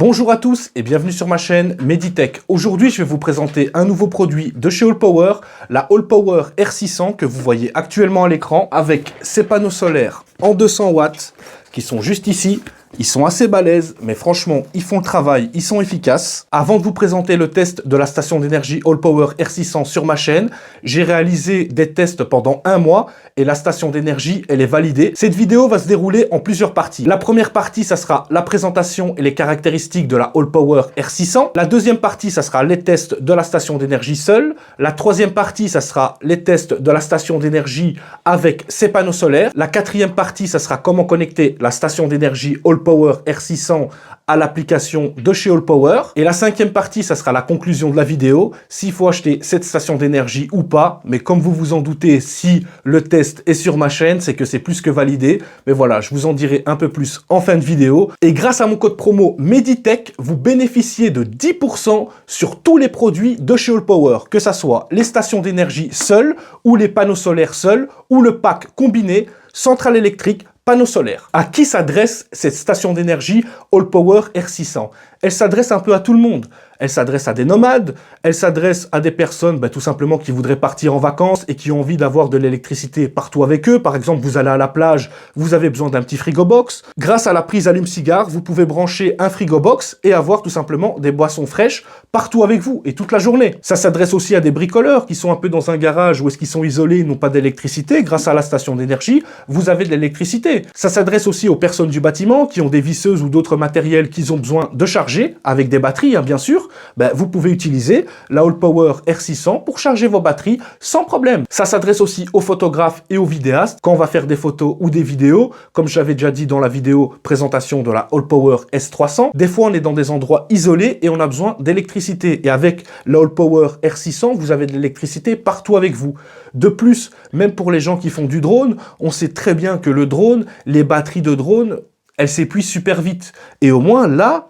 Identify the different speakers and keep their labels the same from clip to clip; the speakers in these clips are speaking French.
Speaker 1: Bonjour à tous et bienvenue sur ma chaîne Meditech. Aujourd'hui, je vais vous présenter un nouveau produit de chez Allpower, la Allpower R600 que vous voyez actuellement à l'écran avec ses panneaux solaires en 200 watts qui sont juste ici. Ils sont assez balèzes, mais franchement, ils font le travail, ils sont efficaces. Avant de vous présenter le test de la station d'énergie Allpower R600 sur ma chaîne, j'ai réalisé des tests pendant un mois et la station d'énergie, elle est validée. Cette vidéo va se dérouler en plusieurs parties. La première partie, ça sera la présentation et les caractéristiques de la Allpower R600. La deuxième partie, ça sera les tests de la station d'énergie seule. La troisième partie, ça sera les tests de la station d'énergie avec ses panneaux solaires. La quatrième partie, ça sera comment connecter la station d'énergie Allpower R600 à l'application de chez Allpower. Et la cinquième partie, ça sera la conclusion de la vidéo, s'il faut acheter cette station d'énergie ou pas. Mais comme vous vous en doutez, si le test est sur ma chaîne, c'est que c'est plus que validé. Mais voilà, je vous en dirai un peu plus en fin de vidéo. Et grâce à mon code promo Meditech, vous bénéficiez de 10% sur tous les produits de chez Allpower, que ça soit les stations d'énergie seules, ou les panneaux solaires seuls, ou le pack combiné, centrale électrique, panneaux solaires. À qui s'adresse cette station d'énergie Allpower R600? Elle s'adresse un peu à tout le monde. Elle s'adresse à des nomades, elle s'adresse à des personnes tout simplement qui voudraient partir en vacances et qui ont envie d'avoir de l'électricité partout avec eux. Par exemple, vous allez à la plage, vous avez besoin d'un petit frigo box. Grâce à la prise allume-cigare, vous pouvez brancher un frigo box et avoir tout simplement des boissons fraîches partout avec vous et toute la journée. Ça s'adresse aussi à des bricoleurs qui sont un peu dans un garage où est-ce qu'ils sont isolés, ils n'ont pas d'électricité. Grâce à la station d'énergie, vous avez de l'électricité. Ça s'adresse aussi aux personnes du bâtiment qui ont des visseuses ou d'autres matériels qu'ils ont besoin de charger avec des batteries, bien sûr. Vous pouvez utiliser la Allpower R600 pour charger vos batteries sans problème. Ça s'adresse aussi aux photographes et aux vidéastes quand on va faire des photos ou des vidéos. Comme je l'avais déjà dit dans la vidéo présentation de la Allpower S300, des fois on est dans des endroits isolés et on a besoin d'électricité. Et avec la Allpower R600, vous avez de l'électricité partout avec vous. De plus, même pour les gens qui font du drone, on sait très bien que le drone, les batteries de drone, elles s'épuisent super vite. Et au moins là,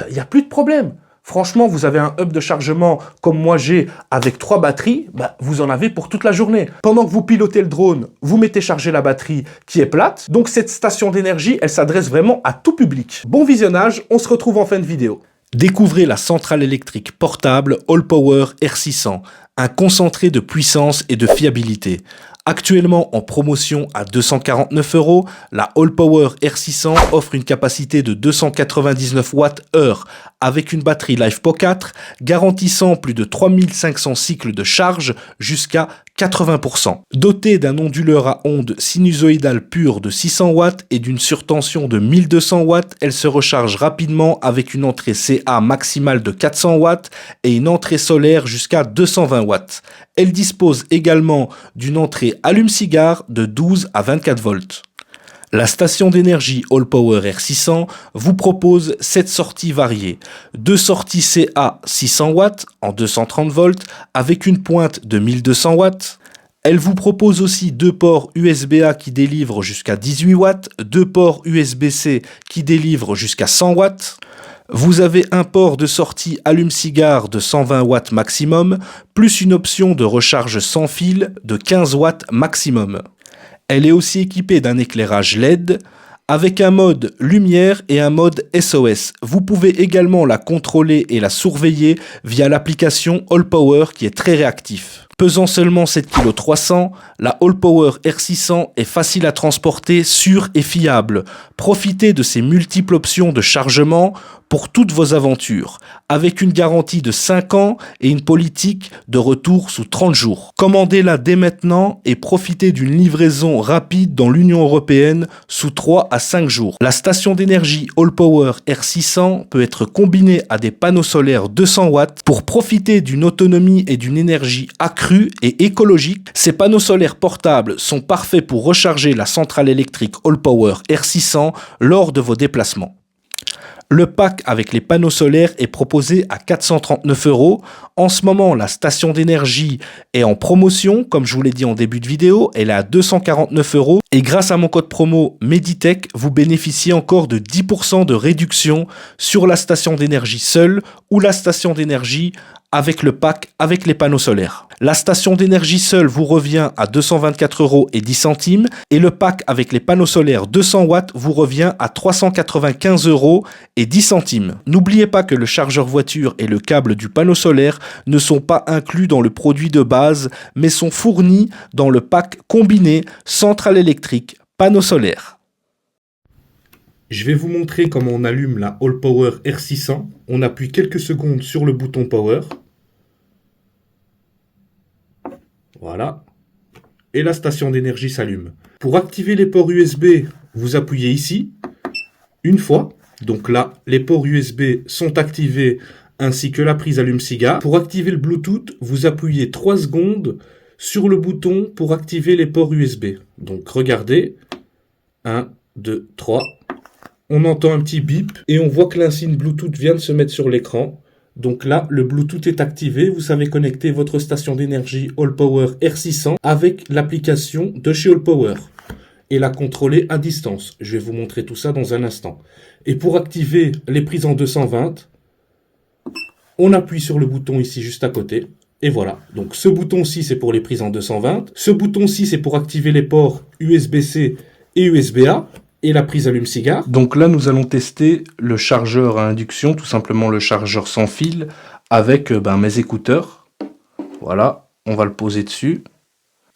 Speaker 1: il n'y a plus de problème. Franchement, vous avez un hub de chargement comme moi j'ai avec 3 batteries, vous en avez pour toute la journée. Pendant que vous pilotez le drone, vous mettez charger la batterie qui est plate. Donc cette station d'énergie, elle s'adresse vraiment à tout public. Bon visionnage, on se retrouve en fin de vidéo. Découvrez la centrale électrique portable Allpower R600, un concentré de puissance et de fiabilité. Actuellement en promotion à 249 €, la Allpower R600 offre une capacité de 299 Wh avec une batterie LiFePO4 garantissant plus de 3500 cycles de charge jusqu'à 80%. Dotée d'un onduleur à ondes sinusoïdales pures de 600 watts et d'une surtension de 1200 watts, elle se recharge rapidement avec une entrée CA maximale de 400 watts et une entrée solaire jusqu'à 220 watts. Elle dispose également d'une entrée allume-cigare de 12 à 24 volts. La station d'énergie Allpower R600 vous propose 7 sorties variées. 2 sorties CA 600 watts en 230 volts avec une pointe de 1200 watts. Elle vous propose aussi 2 ports USB-A qui délivrent jusqu'à 18 watts, 2 ports USB-C qui délivrent jusqu'à 100 watts. Vous avez un port de sortie allume-cigare de 120 watts maximum, plus une option de recharge sans fil de 15 watts maximum. Elle est aussi équipée d'un éclairage LED avec un mode lumière et un mode SOS. Vous pouvez également la contrôler et la surveiller via l'application Allpower qui est très réactif. Pesant seulement 7,3 kg, la Allpower R600 est facile à transporter, sûre et fiable. Profitez de ses multiples options de chargement pour toutes vos aventures, avec une garantie de 5 ans et une politique de retour sous 30 jours. Commandez-la dès maintenant et profitez d'une livraison rapide dans l'Union européenne sous 3 à 5 jours. La station d'énergie Allpower R600 peut être combinée à des panneaux solaires 200 watts pour profiter d'une autonomie et d'une énergie accrue et écologique. Ces panneaux solaires portables sont parfaits pour recharger la centrale électrique Allpower R600 lors de vos déplacements. Le pack avec les panneaux solaires est proposé à 439 €. En ce moment, la station d'énergie est en promotion, comme je vous l'ai dit en début de vidéo, elle est à 249 € et grâce à mon code promo Meditech, vous bénéficiez encore de 10% de réduction sur la station d'énergie seule ou la station d'énergie avec le pack avec les panneaux solaires. La station d'énergie seule vous revient à 224,10 € et le pack avec les panneaux solaires 200 watts vous revient à 395,10 €. N'oubliez pas que le chargeur voiture et le câble du panneau solaire ne sont pas inclus dans le produit de base mais sont fournis dans le pack combiné centrale électrique panneau solaire. Je vais vous montrer comment on allume la Allpower R600. On appuie quelques secondes sur le bouton Power. Voilà. Et la station d'énergie s'allume. Pour activer les ports USB, vous appuyez ici, une fois. Donc là, les ports USB sont activés, ainsi que la prise allume-cigare. Pour activer le Bluetooth, vous appuyez 3 secondes sur le bouton pour activer les ports USB. Donc regardez, 1, 2, 3. On entend un petit bip et on voit que l'insigne Bluetooth vient de se mettre sur l'écran. Donc là, le Bluetooth est activé. Vous savez connecter votre station d'énergie Allpower R600 avec l'application de chez Allpower et la contrôler à distance. Je vais vous montrer tout ça dans un instant. Et pour activer les prises en 220, on appuie sur le bouton ici juste à côté. Et voilà. Donc ce bouton-ci, c'est pour les prises en 220. Ce bouton-ci, c'est pour activer les ports USB-C et USB-A. Et la prise allume-cigare. Donc là, nous allons tester le chargeur à induction, tout simplement le chargeur sans fil, avec mes écouteurs. Voilà, on va le poser dessus.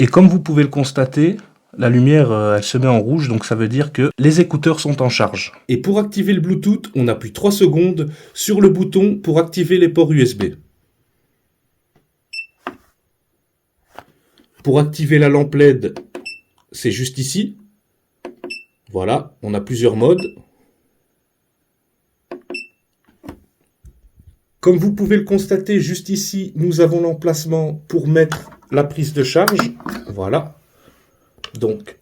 Speaker 1: Et comme vous pouvez le constater, la lumière, elle se met en rouge, donc ça veut dire que les écouteurs sont en charge. Et pour activer le Bluetooth, on appuie 3 secondes sur le bouton pour activer les ports USB. Pour activer la lampe LED, c'est juste ici. Voilà, on a plusieurs modes. Comme vous pouvez le constater, juste ici, nous avons l'emplacement pour mettre la prise de charge. Voilà. Donc,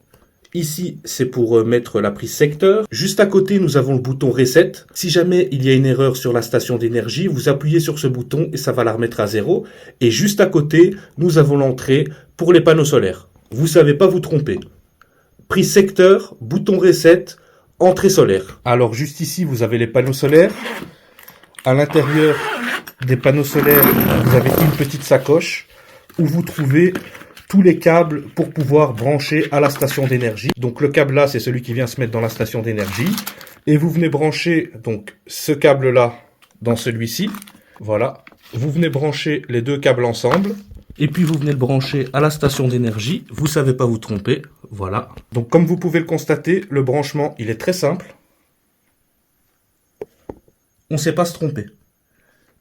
Speaker 1: ici, c'est pour mettre la prise secteur. Juste à côté, nous avons le bouton Reset. Si jamais il y a une erreur sur la station d'énergie, vous appuyez sur ce bouton et ça va la remettre à 0. Et juste à côté, nous avons l'entrée pour les panneaux solaires. Vous ne savez pas vous tromper. Prise secteur, bouton reset, entrée solaire. Alors juste ici, vous avez les panneaux solaires. À l'intérieur des panneaux solaires, vous avez une petite sacoche où vous trouvez tous les câbles pour pouvoir brancher à la station d'énergie. Donc le câble là, c'est celui qui vient se mettre dans la station d'énergie. Et vous venez brancher donc ce câble là dans celui-ci. Voilà. Vous venez brancher les deux câbles ensemble. Et puis vous venez le brancher à la station d'énergie. Vous ne savez pas vous tromper. Voilà. Donc comme vous pouvez le constater, le branchement, il est très simple. On ne sait pas se tromper.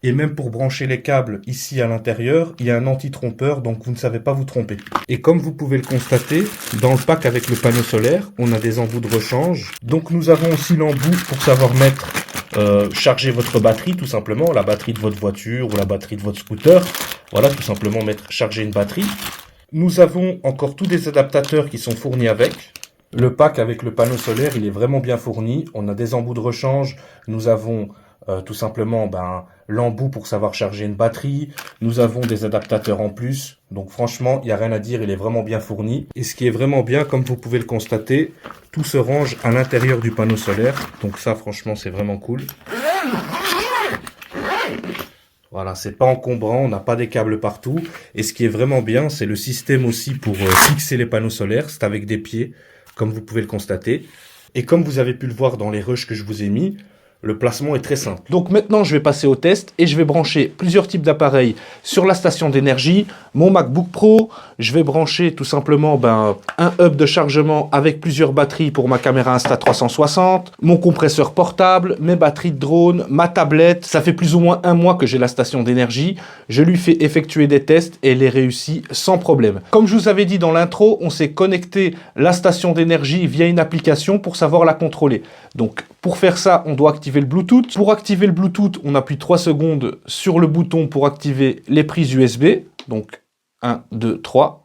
Speaker 1: Et même pour brancher les câbles ici à l'intérieur, il y a un anti-trompeur, donc vous ne savez pas vous tromper. Et comme vous pouvez le constater, dans le pack avec le panneau solaire, on a des embouts de rechange. Donc nous avons aussi l'embout pour savoir mettre, charger votre batterie, tout simplement, la batterie de votre voiture ou la batterie de votre scooter. Voilà, tout simplement charger une batterie. Nous avons encore tous des adaptateurs qui sont fournis avec. Le pack avec le panneau solaire, il est vraiment bien fourni. On a des embouts de rechange. Nous avons tout simplement l'embout pour savoir charger une batterie. Nous avons des adaptateurs en plus. Donc franchement, il n'y a rien à dire, il est vraiment bien fourni. Et ce qui est vraiment bien, comme vous pouvez le constater, tout se range à l'intérieur du panneau solaire. Donc ça, franchement, c'est vraiment cool. Voilà, c'est pas encombrant, on n'a pas des câbles partout. Et ce qui est vraiment bien, c'est le système aussi pour fixer les panneaux solaires. C'est avec des pieds, comme vous pouvez le constater. Et comme vous avez pu le voir dans les rushs que je vous ai mis, le placement est très simple. Donc maintenant, je vais passer au test et je vais brancher plusieurs types d'appareils sur la station d'énergie. Mon MacBook Pro, je vais brancher tout simplement un hub de chargement avec plusieurs batteries pour ma caméra Insta360, mon compresseur portable, mes batteries de drone, ma tablette. Ça fait plus ou moins 1 mois que j'ai la station d'énergie. Je lui fais effectuer des tests et elle est réussie sans problème. Comme je vous avais dit dans l'intro, on s'est connecté la station d'énergie via une application pour savoir la contrôler. Donc pour faire ça, on doit activer le Bluetooth. Pour activer le Bluetooth, on appuie 3 secondes sur le bouton pour activer les prises USB. Donc 1, 2, 3.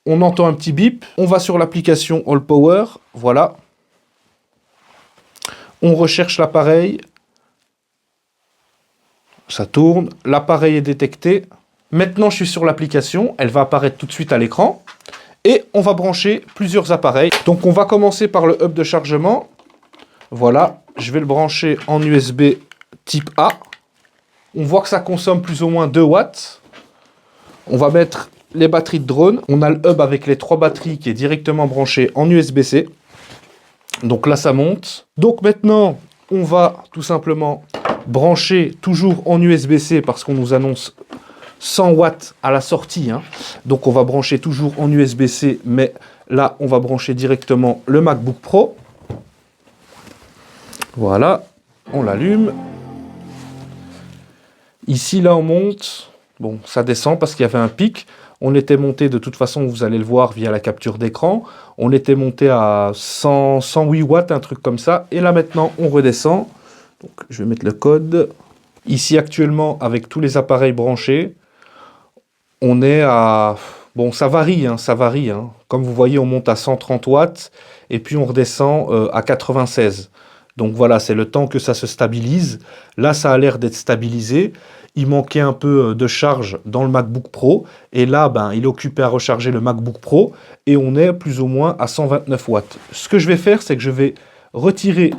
Speaker 1: On entend un petit bip. On va sur l'application Allpower. Voilà. On recherche l'appareil. Ça tourne. L'appareil est détecté. Maintenant, je suis sur l'application. Elle va apparaître tout de suite à l'écran. Et on va brancher plusieurs appareils. Donc on va commencer par le hub de chargement. Voilà, je vais le brancher en USB type A. On voit que ça consomme plus ou moins 2 watts. On va mettre les batteries de drone. On a le hub avec les 3 batteries qui est directement branché en USB-C. Donc là, ça monte. Donc maintenant, on va tout simplement brancher toujours en USB-C parce qu'on nous annonce 100 watts à la sortie. Donc on va brancher toujours en USB-C, mais là, on va brancher directement le MacBook Pro. Voilà, on l'allume. Ici, là, on monte. Bon, ça descend parce qu'il y avait un pic. On était monté, de toute façon, vous allez le voir via la capture d'écran. On était monté à 108 watts, un truc comme ça. Et là, maintenant, on redescend. Donc, je vais mettre le code. Ici, actuellement, avec tous les appareils branchés, on est à... Bon, ça varie, ça varie. Comme vous voyez, on monte à 130 watts et puis on redescend à 96. Donc voilà, c'est le temps que ça se stabilise. Là, ça a l'air d'être stabilisé. Il manquait un peu de charge dans le MacBook Pro. Et là, il est occupé à recharger le MacBook Pro. Et on est plus ou moins à 129 watts. Ce que je vais faire, c'est que je vais retirer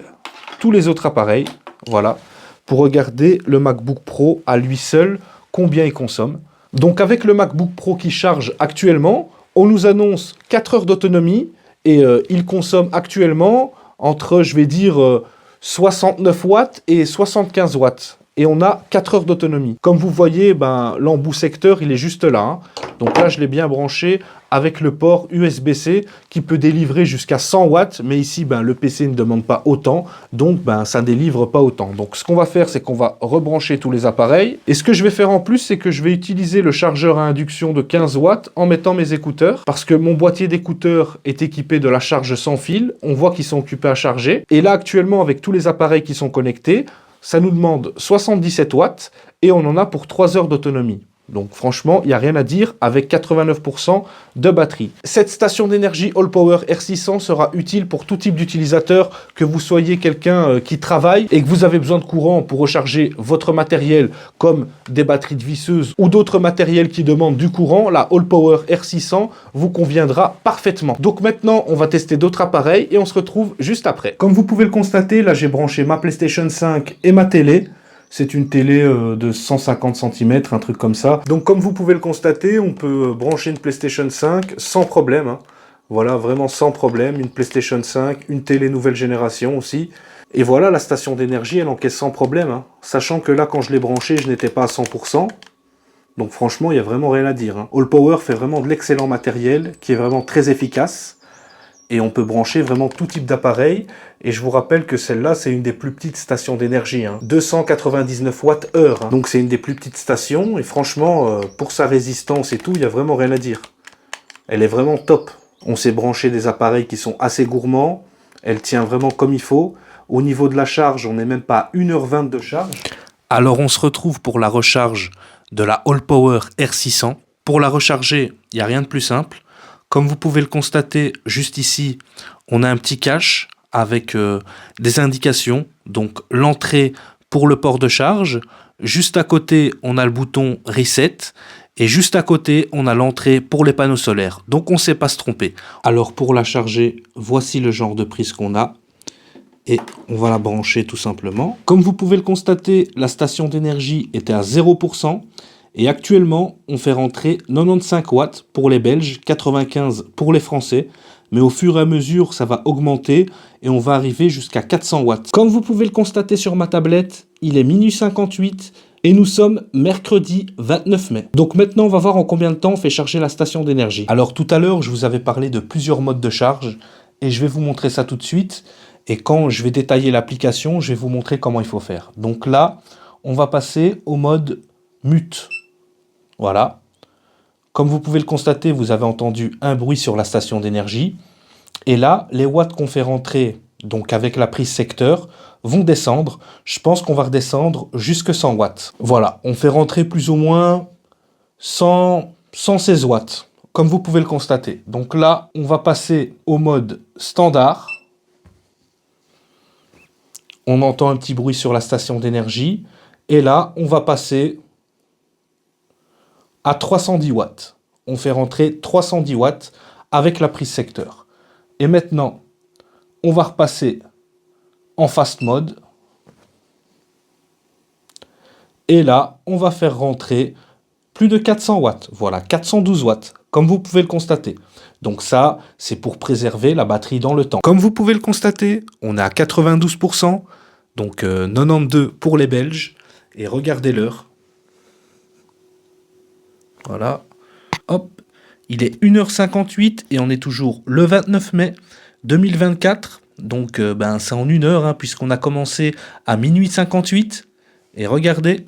Speaker 1: tous les autres appareils. Voilà. Pour regarder le MacBook Pro à lui seul, combien il consomme. Donc avec le MacBook Pro qui charge actuellement, on nous annonce 4 heures d'autonomie. Et il consomme actuellement entre, je vais dire, 69 watts et 75 watts. Et on a 4 heures d'autonomie. Comme vous voyez, l'embout secteur, il est juste là. Donc là, je l'ai bien branché avec le port USB-C qui peut délivrer jusqu'à 100 watts. Mais ici, le PC ne demande pas autant. Donc, ça ne délivre pas autant. Donc, ce qu'on va faire, c'est qu'on va rebrancher tous les appareils. Et ce que je vais faire en plus, c'est que je vais utiliser le chargeur à induction de 15 watts en mettant mes écouteurs. Parce que mon boîtier d'écouteurs est équipé de la charge sans fil. On voit qu'ils sont occupés à charger. Et là, actuellement, avec tous les appareils qui sont connectés, ça nous demande 77 watts et on en a pour 3 heures d'autonomie. Donc franchement, il n'y a rien à dire avec 89% de batterie. Cette station d'énergie All Power R600 sera utile pour tout type d'utilisateur, que vous soyez quelqu'un qui travaille et que vous avez besoin de courant pour recharger votre matériel comme des batteries de visseuse ou d'autres matériels qui demandent du courant. La All Power R600 vous conviendra parfaitement. Donc maintenant, on va tester d'autres appareils et on se retrouve juste après. Comme vous pouvez le constater, là j'ai branché ma PlayStation 5 et ma télé. C'est une télé de 150 cm, un truc comme ça. Donc comme vous pouvez le constater, on peut brancher une PlayStation 5 sans problème. Voilà, vraiment sans problème. Une PlayStation 5, une télé nouvelle génération aussi. Et voilà, la station d'énergie, elle encaisse sans problème. Sachant que là, quand je l'ai branchée, je n'étais pas à 100%. Donc franchement, il n'y a vraiment rien à dire. All Power fait vraiment de l'excellent matériel qui est vraiment très efficace. Et on peut brancher vraiment tout type d'appareil. Et je vous rappelle que celle-là, c'est une des plus petites stations d'énergie. 299 Wh. Donc c'est une des plus petites stations. Et franchement, pour sa résistance et tout, il n'y a vraiment rien à dire. Elle est vraiment top. On s'est branché des appareils qui sont assez gourmands. Elle tient vraiment comme il faut. Au niveau de la charge, on n'est même pas à 1h20 de charge. Alors on se retrouve pour la recharge de la All Power R600. Pour la recharger, il n'y a rien de plus simple. Comme vous pouvez le constater, juste ici, on a un petit cache avec des indications. Donc l'entrée pour le port de charge. Juste à côté, on a le bouton Reset. Et juste à côté, on a l'entrée pour les panneaux solaires. Donc on ne sait pas se tromper. Alors pour la charger, voici le genre de prise qu'on a. Et on va la brancher tout simplement. Comme vous pouvez le constater, la station d'énergie était à 0%. Et actuellement, on fait rentrer 95 watts pour les Belges, 95 pour les Français. Mais au fur et à mesure, ça va augmenter et on va arriver jusqu'à 400 watts. Comme vous pouvez le constater sur ma tablette, il est minuit 58 et nous sommes mercredi 29 mai. Donc maintenant, on va voir en combien de temps on fait charger la station d'énergie. Alors tout à l'heure, je vous avais parlé de plusieurs modes de charge et je vais vous montrer ça tout de suite. Et quand je vais détailler l'application, je vais vous montrer comment il faut faire. Donc là, on va passer au mode mute. Voilà. Comme vous pouvez le constater, vous avez entendu un bruit sur la station d'énergie. Et là, les watts qu'on fait rentrer, donc avec la prise secteur, vont descendre. Je pense qu'on va redescendre jusque 100 watts. Voilà, on fait rentrer plus ou moins 116 watts, comme vous pouvez le constater. Donc là, on va passer au mode standard. On entend un petit bruit sur la station d'énergie. Et là, on va passer à 310 watts. On fait rentrer 310 watts avec la prise secteur. Et maintenant, on va repasser en fast mode. Et là, on va faire rentrer plus de 400 watts. Voilà, 412 watts, comme vous pouvez le constater. Donc ça, c'est pour préserver la batterie dans le temps. Comme vous pouvez le constater, on est à 92%, donc 92 pour les Belges. Et regardez l'heure. Voilà. Hop. Il est 1h58 et on est toujours le 29 mai 2024. Donc c'est en 1 heure, hein, puisqu'on a commencé à minuit 58. Et regardez,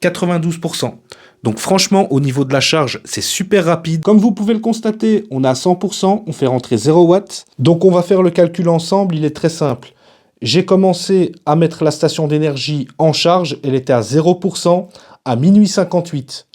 Speaker 1: 92%. Donc franchement, au niveau de la charge, c'est super rapide. Comme vous pouvez le constater, on est à 100%, on fait rentrer 0 watts. Donc on va faire le calcul ensemble, il est très simple. J'ai commencé à mettre la station d'énergie en charge, elle était à 0% à minuit 58.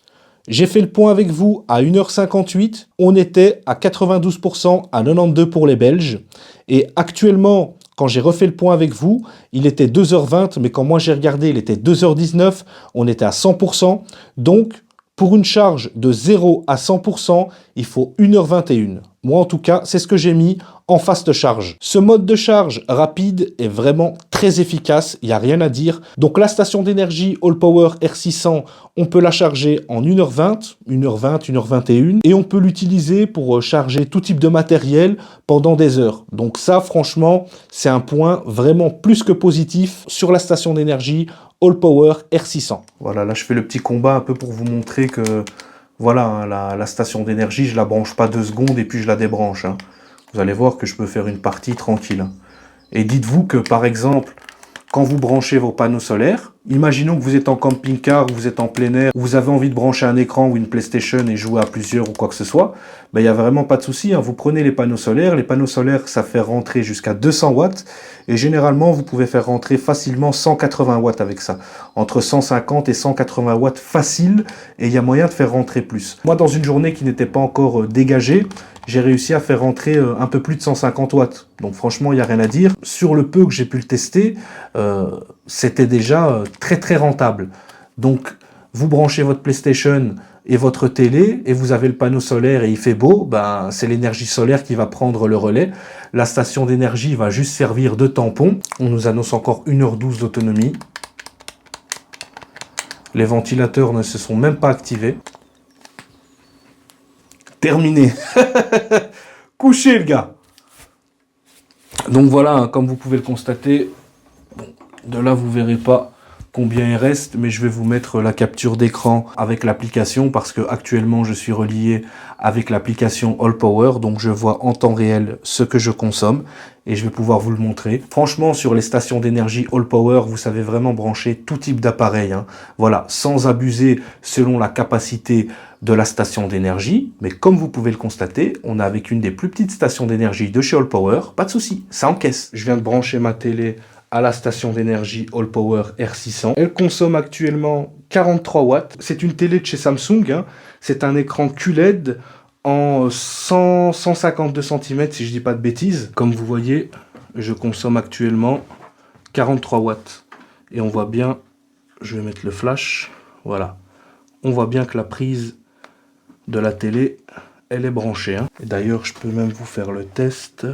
Speaker 1: J'ai fait le point avec vous à 1h58, on était à 92% à 92 pour les Belges. Et actuellement, quand j'ai refait le point avec vous, il était 2h20, mais quand moi j'ai regardé, il était 2h19, on était à 100%. Donc, pour une charge de 0 à 100%, il faut 1h21. Moi, en tout cas, c'est ce que j'ai mis en fast charge. Ce mode de charge rapide est vraiment très efficace, il n'y a rien à dire. Donc, la station d'énergie All Power R600, on peut la charger en 1h20, 1h20, 1h21, et on peut l'utiliser pour charger tout type de matériel pendant des heures. Donc ça, franchement, c'est un point vraiment plus que positif sur la station d'énergie All Power R600. Voilà, là je fais le petit combat un peu pour vous montrer que voilà, hein, la station d'énergie, je la branche pas 2 secondes et puis je la débranche. Hein. Vous allez voir que je peux faire une partie tranquille. Et dites-vous que par exemple, quand vous branchez vos panneaux solaires, imaginons que vous êtes en camping-car, ou vous êtes en plein air, ou vous avez envie de brancher un écran ou une PlayStation et jouer à plusieurs ou quoi que ce soit, il n'y a vraiment pas de souci. Hein. Vous prenez les panneaux solaires, ça fait rentrer jusqu'à 200 watts, et généralement, vous pouvez faire rentrer facilement 180 watts avec ça. Entre 150 et 180 watts facile, et il y a moyen de faire rentrer plus. Moi, dans une journée qui n'était pas encore dégagée, j'ai réussi à faire rentrer un peu plus de 150 watts. Donc franchement, il n'y a rien à dire. Sur le peu que j'ai pu le tester, c'était déjà très très rentable. Donc vous branchez votre PlayStation et votre télé et vous avez le panneau solaire et il fait beau, c'est l'énergie solaire qui va prendre le relais. La station d'énergie va juste servir de tampon. On nous annonce encore 1h12 d'autonomie. Les ventilateurs ne se sont même pas activés. Terminé. Couché le gars. Donc voilà, hein, comme vous pouvez le constater, bon, de là vous verrez pas combien il reste, mais je vais vous mettre la capture d'écran avec l'application parce que actuellement je suis relié avec l'application All Power, donc je vois en temps réel ce que je consomme et je vais pouvoir vous le montrer. Franchement, sur les stations d'énergie All Power, vous savez vraiment brancher tout type d'appareil, hein. Voilà, sans abuser selon la capacité de la station d'énergie, mais comme vous pouvez le constater, on a avec une des plus petites stations d'énergie de chez All Power, pas de souci, ça encaisse. Je viens de brancher ma télé à la station d'énergie All Power R600. Elle consomme actuellement 43 watts. C'est une télé de chez Samsung, hein. C'est un écran QLED en 152 cm si je dis pas de bêtises. Comme vous voyez, je consomme actuellement 43 watts. Et on voit bien, je vais mettre le flash, voilà. On voit bien que la prise de la télé, elle est branchée, hein. Et d'ailleurs, je peux même vous faire le test.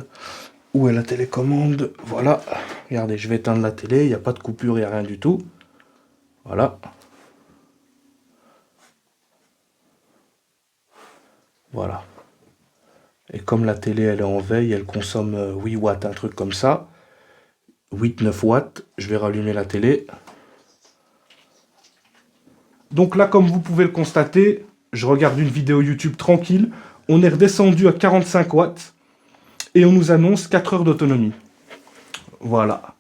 Speaker 1: Où est la télécommande? Voilà. Regardez, je vais éteindre la télé. Il n'y a pas de coupure, il n'y a rien du tout. Voilà. Voilà. Et comme la télé, elle est en veille, elle consomme 8 watts, un truc comme ça. 8-9 watts. Je vais rallumer la télé. Donc là, comme vous pouvez le constater, je regarde une vidéo YouTube tranquille. On est redescendu à 45 watts. Et on nous annonce 4 heures d'autonomie. Voilà.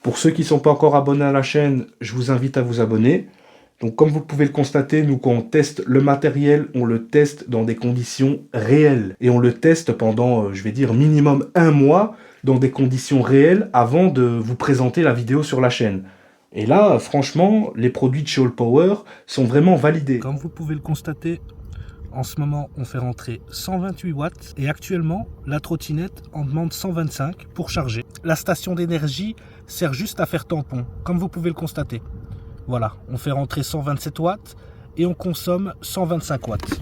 Speaker 1: Pour ceux qui ne sont pas encore abonnés à la chaîne, je vous invite à vous abonner. Donc comme vous pouvez le constater, nous quand on teste le matériel, on le teste dans des conditions réelles. Et on le teste pendant, je vais dire, minimum 1 mois dans des conditions réelles avant de vous présenter la vidéo sur la chaîne. Et là, franchement, les produits de chez All Power sont vraiment validés. Comme vous pouvez le constater, en ce moment, on fait rentrer 128 watts et actuellement, la trottinette en demande 125 pour charger. La station d'énergie sert juste à faire tampon, comme vous pouvez le constater. Voilà, on fait rentrer 127 watts et on consomme 125 watts.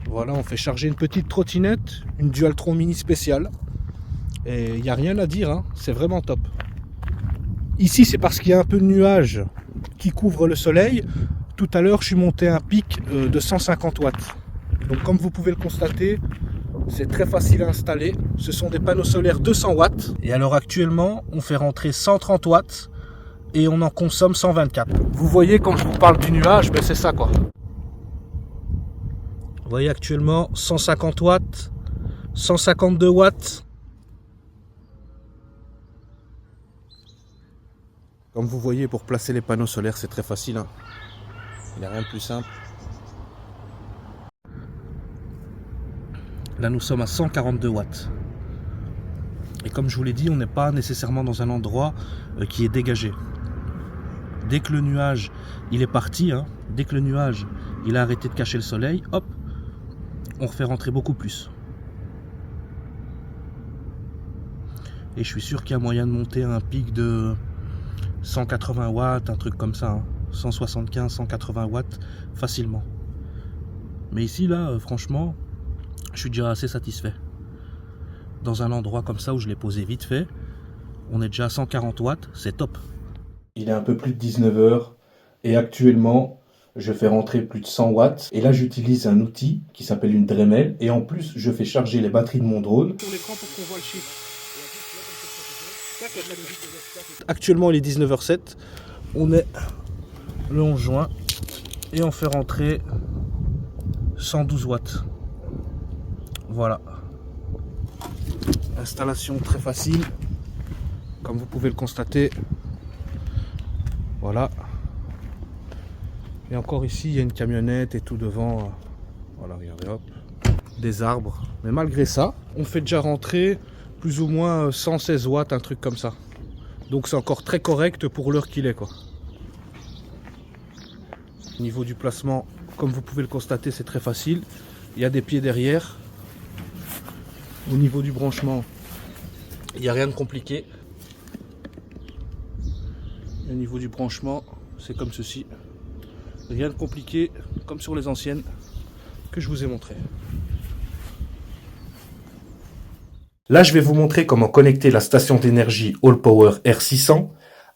Speaker 1: Voilà, on fait charger une petite trottinette, une Dualtron Mini spéciale. Et il n'y a rien à dire, hein, c'est vraiment top. Ici, c'est parce qu'il y a un peu de nuages qui couvrent le soleil. Tout à l'heure, je suis monté à un pic de 150 watts. Donc comme vous pouvez le constater, c'est très facile à installer. Ce sont des panneaux solaires 200 watts. Et alors actuellement, on fait rentrer 130 watts et on en consomme 124. Vous voyez, quand je vous parle du nuage, ben c'est ça quoi. Vous voyez actuellement 150 watts, 152 watts. Comme vous voyez, pour placer les panneaux solaires, c'est très facile, hein. Il n'y a rien de plus simple. Là, nous sommes à 142 watts. Et comme je vous l'ai dit, on n'est pas nécessairement dans un endroit qui est dégagé. Dès que le nuage, il est parti, hein, dès que le nuage, il a arrêté de cacher le soleil, hop, on refait rentrer beaucoup plus. Et je suis sûr qu'il y a moyen de monter à un pic de 180 watts, un truc comme ça, hein, 175, 180 watts, facilement. Mais ici, là, franchement, je suis déjà assez satisfait. Dans un endroit comme ça où je l'ai posé vite fait, on est déjà à 140 watts, c'est top. Il est un peu plus de 19 h et actuellement, je fais rentrer plus de 100 watts. Et là, j'utilise un outil qui s'appelle une Dremel. Et en plus, je fais charger les batteries de mon drone. Sur l'écran pour qu'on voit le chiffre. Actuellement, il est 19h07. On est le 11 juin. Et on fait rentrer 112 watts. Voilà. Installation très facile. Comme vous pouvez le constater. Voilà. Et encore ici, il y a une camionnette et tout devant. Voilà, regardez, hop. Des arbres. Mais malgré ça, on fait déjà rentrer plus ou moins 116 watts, un truc comme ça. Donc c'est encore très correct pour l'heure qu'il est, quoi. Au niveau du placement, comme vous pouvez le constater, c'est très facile. Il y a des pieds derrière. Au niveau du branchement, il n'y a rien de compliqué. Au niveau du branchement, c'est comme ceci. Rien de compliqué, comme sur les anciennes que je vous ai montré. Là, je vais vous montrer comment connecter la station d'énergie Allpower R600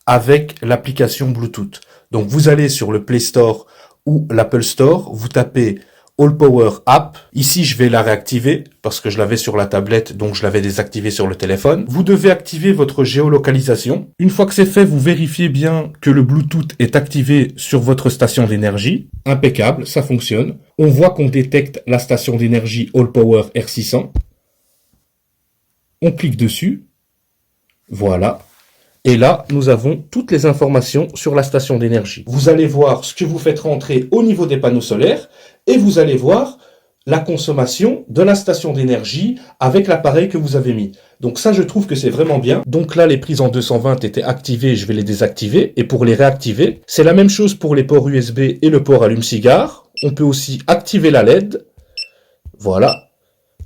Speaker 1: avec l'application Bluetooth. Donc, vous allez sur le Play Store ou l'Apple Store, vous tapez Allpower App. Ici, je vais la réactiver parce que je l'avais sur la tablette, donc je l'avais désactivée sur le téléphone. Vous devez activer votre géolocalisation. Une fois que c'est fait, vous vérifiez bien que le Bluetooth est activé sur votre station d'énergie. Impeccable, ça fonctionne. On voit qu'on détecte la station d'énergie Allpower R600. On clique dessus. Voilà. Et là, nous avons toutes les informations sur la station d'énergie. Vous allez voir ce que vous faites rentrer au niveau des panneaux solaires et vous allez voir la consommation de la station d'énergie avec l'appareil que vous avez mis. Donc ça, je trouve que c'est vraiment bien. Donc là, les prises en 220 étaient activées, je vais les désactiver. Et pour les réactiver, c'est la même chose pour les ports USB et le port allume-cigare. On peut aussi activer la LED. Voilà.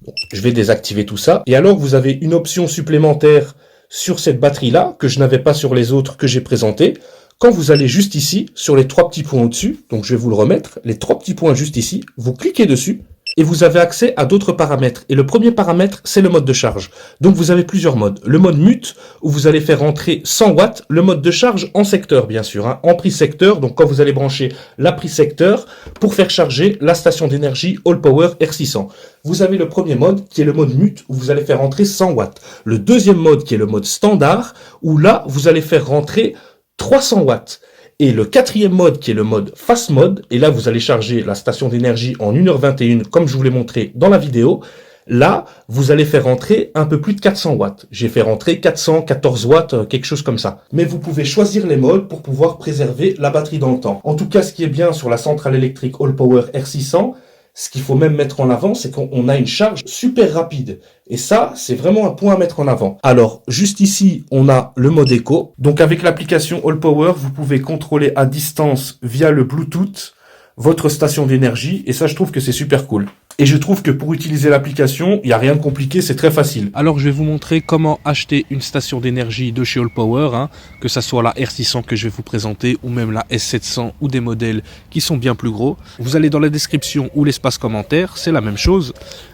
Speaker 1: Donc, je vais désactiver tout ça. Et alors, vous avez une option supplémentaire sur cette batterie-là, que je n'avais pas sur les autres que j'ai présentées. Quand vous allez juste ici, sur les trois petits points au-dessus, donc je vais vous le remettre, les trois petits points juste ici, vous cliquez dessus, et vous avez accès à d'autres paramètres. Et le premier paramètre, c'est le mode de charge. Donc vous avez plusieurs modes. Le mode mute, où vous allez faire rentrer 100 watts. Le mode de charge en secteur, bien sûr, hein, en prise secteur. Donc quand vous allez brancher la prise secteur, pour faire charger la station d'énergie Allpower R600. Vous avez le premier mode, qui est le mode mute, où vous allez faire rentrer 100 watts. Le deuxième mode, qui est le mode standard, où là, vous allez faire rentrer 300 watts. Et le quatrième mode qui est le mode fast mode, et là vous allez charger la station d'énergie en 1h21 comme je vous l'ai montré dans la vidéo. Là, vous allez faire rentrer un peu plus de 400 watts. J'ai fait rentrer 414 watts, quelque chose comme ça. Mais vous pouvez choisir les modes pour pouvoir préserver la batterie dans le temps. En tout cas, ce qui est bien sur la centrale électrique Allpower R600, ce qu'il faut même mettre en avant, c'est qu'on a une charge super rapide. Et ça, c'est vraiment un point à mettre en avant. Alors, juste ici, on a le mode éco. Donc, avec l'application Allpower, vous pouvez contrôler à distance via le Bluetooth votre station d'énergie. Et ça, je trouve que c'est super cool. Et je trouve que pour utiliser l'application, il n'y a rien de compliqué, c'est très facile. Alors, je vais vous montrer comment acheter une station d'énergie de chez Allpower, hein, que ça soit la R600 que je vais vous présenter, ou même la S700, ou des modèles qui sont bien plus gros. Vous allez dans la description ou l'espace commentaire, c'est la même chose.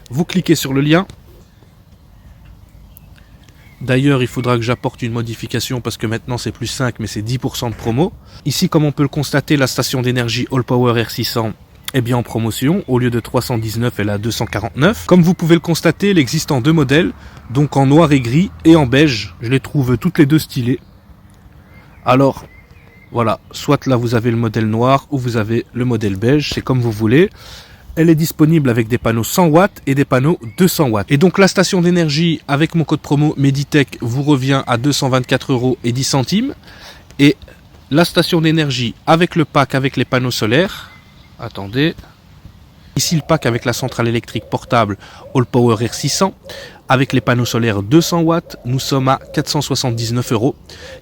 Speaker 1: Vous cliquez sur le lien. D'ailleurs, il faudra que j'apporte une modification parce que maintenant c'est plus 5 mais c'est 10% de promo. Ici, comme on peut le constater, la station d'énergie Allpower R600 est bien en promotion. Au lieu de 319, elle est à 249. Comme vous pouvez le constater, elle existe en deux modèles, donc en noir et gris et en beige. Je les trouve toutes les deux stylées. Alors, voilà, soit là vous avez le modèle noir ou vous avez le modèle beige, c'est comme vous voulez. Elle est disponible avec des panneaux 100 watts et des panneaux 200 watts. Et donc la station d'énergie avec mon code promo Meditech vous revient à 224,10 €. Et la station d'énergie avec le pack avec les panneaux solaires, attendez, ici le pack avec la centrale électrique portable Allpower R600, avec les panneaux solaires 200 watts, nous sommes à 479 €.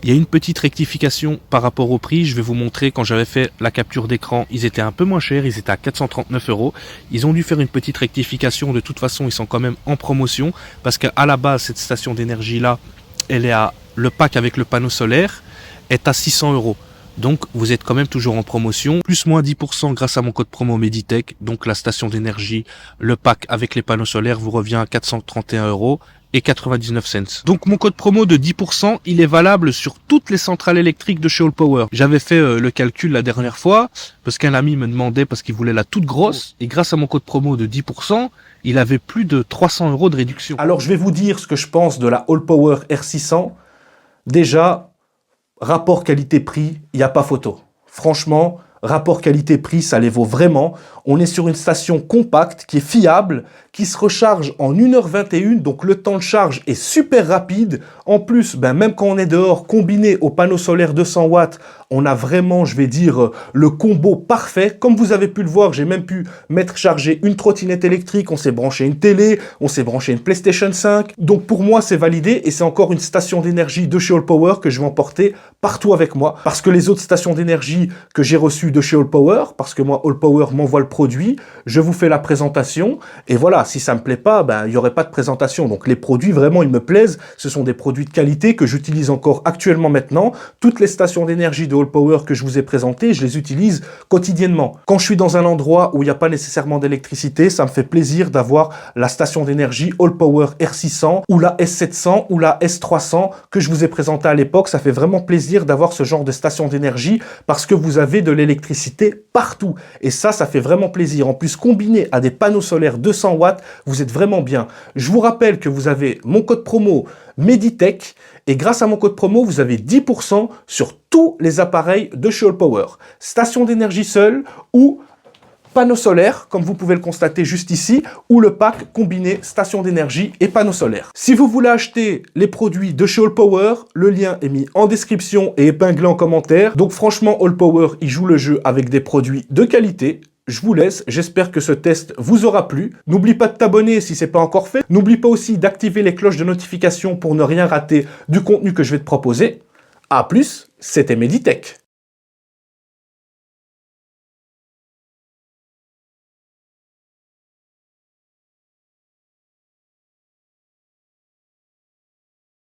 Speaker 1: Il y a une petite rectification par rapport au prix. Je vais vous montrer, quand j'avais fait la capture d'écran, ils étaient un peu moins chers, ils étaient à 439 €. Ils ont dû faire une petite rectification. De toute façon, ils sont quand même en promotion parce qu'à la base, cette station d'énergie-là, elle est à, le pack avec le panneau solaire est à 600 €. Donc vous êtes quand même toujours en promotion, plus moins 10% grâce à mon code promo Meditech. Donc la station d'énergie, le pack avec les panneaux solaires vous revient à 431,99 €. Donc mon code promo de 10%, il est valable sur toutes les centrales électriques de chez Allpower. J'avais fait le calcul la dernière fois, parce qu'un ami me demandait, parce qu'il voulait la toute grosse, et grâce à mon code promo de 10%, il avait plus de 300 € de réduction. Alors je vais vous dire ce que je pense de la Allpower R600. Déjà, rapport qualité-prix, il n'y a pas photo. Franchement, rapport qualité-prix, ça les vaut vraiment. On est sur une station compacte qui est fiable, qui se recharge en 1h21, donc le temps de charge est super rapide. En plus, même quand on est dehors, combiné au panneau solaire 200 watts, on a vraiment, je vais dire, le combo parfait. Comme vous avez pu le voir, j'ai même pu mettre charger une trottinette électrique, on s'est branché une télé, on s'est branché une PlayStation 5. Donc pour moi, c'est validé et c'est encore une station d'énergie de chez Allpower que je vais emporter partout avec moi. Parce que les autres stations d'énergie que j'ai reçues de chez Allpower, parce que moi, Allpower m'envoie le produit, je vous fais la présentation et voilà, si ça me plaît pas, il n'y aurait pas de présentation. Donc les produits, vraiment, ils me plaisent. Ce sont des produits de qualité que j'utilise encore actuellement maintenant. Toutes les stations d'énergie de Allpower que je vous ai présentées, je les utilise quotidiennement. Quand je suis dans un endroit où il n'y a pas nécessairement d'électricité, ça me fait plaisir d'avoir la station d'énergie Allpower R600 ou la S700 ou la S300 que je vous ai présentée à l'époque. Ça fait vraiment plaisir d'avoir ce genre de station d'énergie parce que vous avez de l'électricité partout. Et ça fait vraiment plaisir. En plus, combiné à des panneaux solaires 200 watts, vous êtes vraiment bien. Je vous rappelle que vous avez mon code promo Meditech et grâce à mon code promo, vous avez 10% sur tous les appareils de chez Allpower. Station d'énergie seule ou panneau solaire, comme vous pouvez le constater juste ici, ou le pack combiné station d'énergie et panneau solaire. Si vous voulez acheter les produits de chez Allpower, le lien est mis en description et épinglé en commentaire. Donc franchement, Allpower, il joue le jeu avec des produits de qualité. Je vous laisse, j'espère que ce test vous aura plu. N'oublie pas de t'abonner si ce n'est pas encore fait. N'oublie pas aussi d'activer les cloches de notification pour ne rien rater du contenu que je vais te proposer. A plus, c'était Meditech.